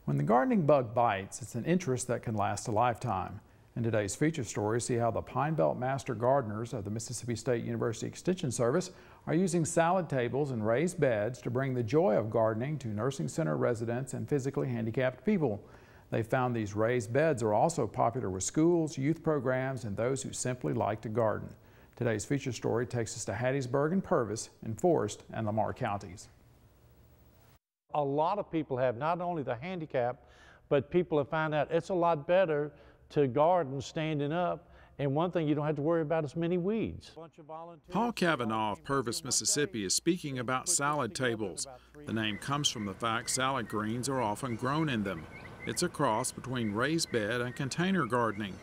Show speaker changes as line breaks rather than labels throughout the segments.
When the gardening bug bites, it's an interest that can last a lifetime. In today's feature story, see how the Pine Belt Master Gardeners of the Mississippi State University Extension Service are using salad tables and raised beds to bring the joy of gardening to nursing center residents and physically handicapped people. They found these raised beds are also popular with schools, youth programs, and those who simply like to garden. Today's feature story takes us to Hattiesburg and Purvis in Forest and Lamar counties.
A lot of people have not only the handicap, but people have found out it's a lot better to garden standing up. And one thing, you don't have to worry about as many weeds.
Paul Cavanaugh of Purvis, Mississippi is speaking about salad tables. The name comes from the fact salad greens are often grown in them. It's a cross between raised bed and container gardening.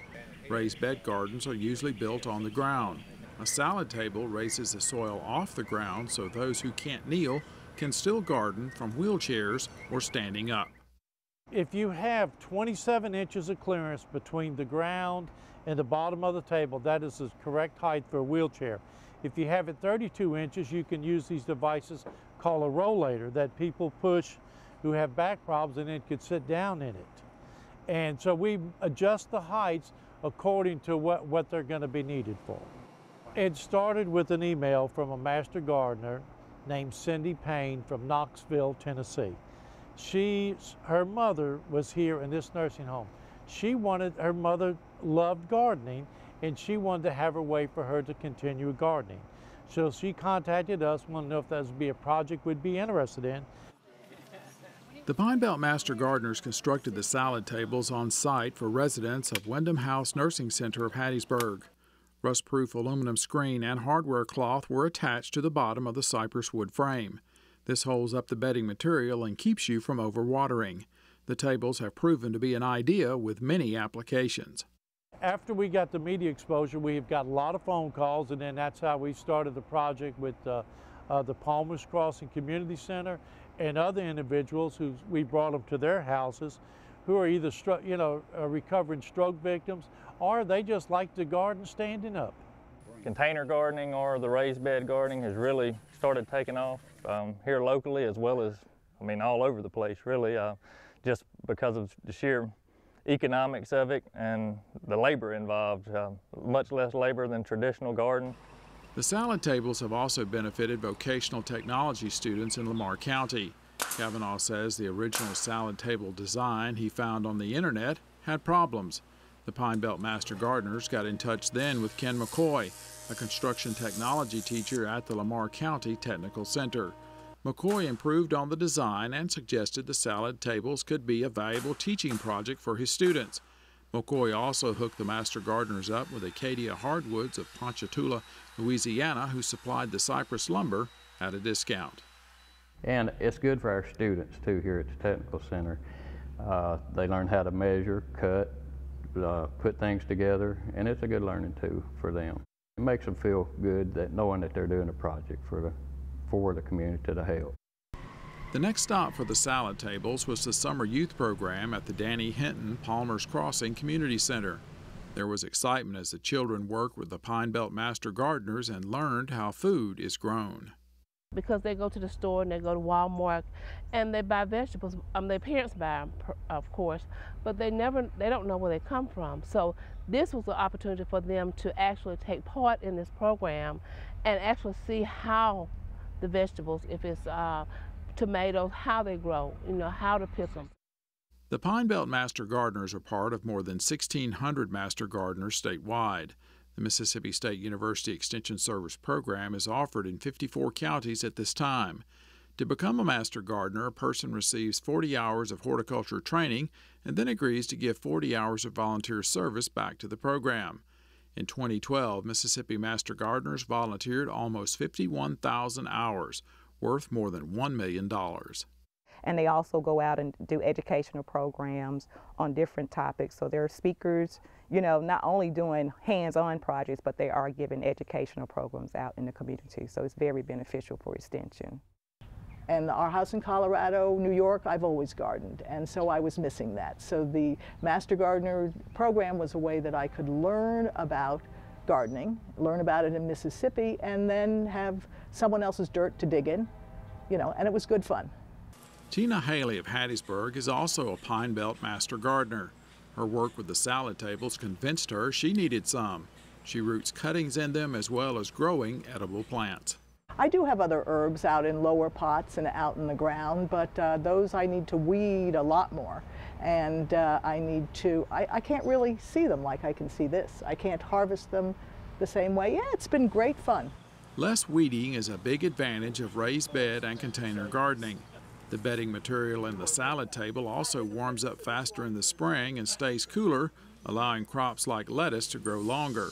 Raised bed gardens are usually built on the ground. A salad table raises the soil off the ground so those who can't kneel can still garden from wheelchairs or standing up.
If you have 27 inches of clearance between the ground and the bottom of the table, that is the correct height for a wheelchair. If you have it 32 inches, you can use these devices called a rollator that people push who have back problems and then could sit down in it. And so we adjust the heights according to what they're going to be needed for. It started with an email from a master gardener named Cindy Payne from Knoxville, Tennessee. Her mother was here in this nursing home. Her mother loved gardening, and she wanted to have a way for her to continue gardening. So she contacted us, wanted to know if that would be a project we'd be interested in.
The Pine Belt Master Gardeners constructed the salad tables on site for residents of Wyndham House Nursing Center of Hattiesburg. Rust-proof aluminum screen and hardware cloth were attached to the bottom of the cypress wood frame. This holds up the bedding material and keeps you from overwatering. The tables have proven to be an idea with many applications.
After we got the media exposure, we've got a lot of phone calls, and then that's how we started the project with the Palmer's Crossing Community Center and other individuals who we brought them to their houses who are either recovering stroke victims, or they just like to garden standing up.
Container gardening or the raised bed gardening has really started taking off here locally, as well as, all over the place really, just because of the sheer economics of it and the labor involved, much less labor than traditional garden.
The salad tables have also benefited vocational technology students in Lamar County. Cavanaugh says the original salad table design he found on the internet had problems. The Pine Belt Master Gardeners got in touch then with Ken McCoy, a construction technology teacher at the Lamar County Technical Center. McCoy improved on the design and suggested the salad tables could be a valuable teaching project for his students. McCoy also hooked the Master Gardeners up with Acadia Hardwoods of Ponchatoula, Louisiana, who supplied the cypress lumber at a discount.
And it's good for our students too here at the Technical Center. They learn how to measure, cut, put things together, and it's a good learning too for them. It makes them feel good that knowing that they're doing a project for the community to help.
The next stop for the salad tables was the summer youth program at the Danny Hinton Palmer's Crossing Community Center. There was excitement as the children worked with the Pine Belt Master Gardeners and learned how food is grown.
Because they go to the store and they go to Walmart and they buy vegetables. Their parents buy them, of course, but they don't know where they come from. So this was an opportunity for them to actually take part in this program and actually see how the vegetables, if it's tomatoes, how they grow, how to pick them.
The Pine Belt Master Gardeners are part of more than 1,600 Master Gardeners statewide. The Mississippi State University Extension Service program is offered in 54 counties at this time. To become a Master Gardener, a person receives 40 hours of horticulture training and then agrees to give 40 hours of volunteer service back to the program. In 2012, Mississippi Master Gardeners volunteered almost 51,000 hours, worth more than $1 million.
And they also go out and do educational programs on different topics. So they're speakers, not only doing hands-on projects, but they are giving educational programs out in the community. So it's very beneficial for Extension.
And our house in Colorado, New York, I've always gardened, and so I was missing that. So the Master Gardener program was a way that I could learn about gardening, learn about it in Mississippi, and then have someone else's dirt to dig in, and it was good fun.
Tina Haley of Hattiesburg is also a Pine Belt Master Gardener. Her work with the salad tables convinced her she needed some. She roots cuttings in them as well as growing edible plants.
I do have other herbs out in lower pots and out in the ground, but those I need to weed a lot more. And I can't really see them like I can see this. I can't harvest them the same way. Yeah, it's been great fun.
Less weeding is a big advantage of raised bed and container gardening. The bedding material in the salad table also warms up faster in the spring and stays cooler, allowing crops like lettuce to grow longer.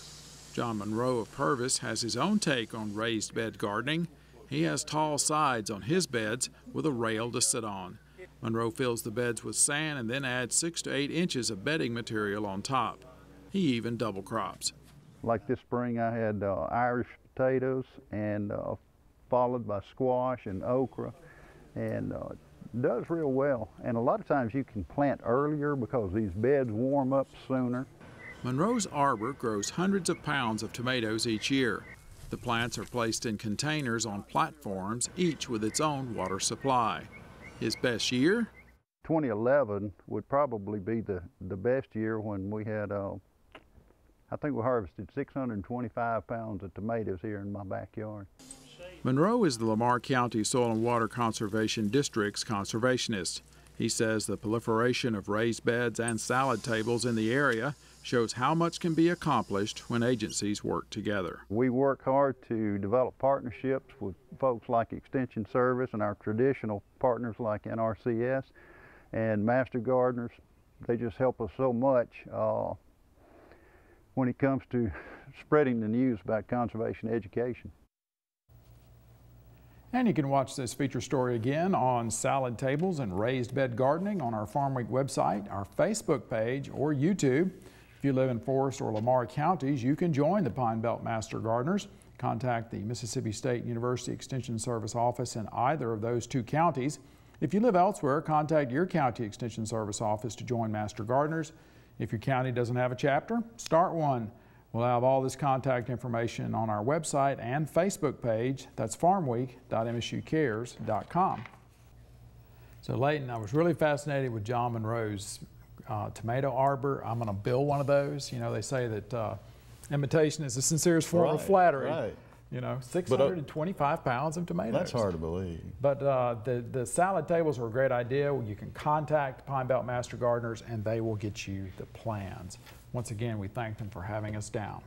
John Monroe of Purvis has his own take on raised bed gardening. He has tall sides on his beds with a rail to sit on. Monroe fills the beds with sand and then adds 6 to 8 inches of bedding material on top. He even double crops.
Like this spring I had Irish potatoes and followed by squash and okra, and does real well. And a lot of times you can plant earlier because these beds warm up sooner.
Monroe's arbor grows hundreds of pounds of tomatoes each year. The plants are placed in containers on platforms, each with its own water supply. His best year?
2011 would probably be the best year, when we had, I think we harvested 625 pounds of tomatoes here in my backyard.
Monroe is the Lamar County Soil and Water Conservation District's conservationist. He says the proliferation of raised beds and salad tables in the area shows how much can be accomplished when agencies work together.
We work hard to develop partnerships with folks like Extension Service and our traditional partners like NRCS and Master Gardeners. They just help us so much when it comes to spreading the news about conservation education.
And you can watch this feature story again on salad tables and raised bed gardening on our Farm Week website, our Facebook page, or YouTube. If you live in Forest or Lamar counties, you can join the Pine Belt Master Gardeners. Contact the Mississippi State University Extension Service office in either of those 2 counties. If you live elsewhere, contact your county Extension Service office to join Master Gardeners. If your county doesn't have a chapter, start one. We'll have all this contact information on our website and Facebook page. That's farmweek.msucares.com. So Leighton, I was really fascinated with John Monroe's tomato arbor. I'm going to build one of those. You know, they say that imitation is the sincerest form of flattery. Right. You know, 625 pounds of tomatoes.
That's hard to believe.
But the salad tables are a great idea. You can contact Pine Belt Master Gardeners and they will get you the plans. Once again, we thank them for having us down.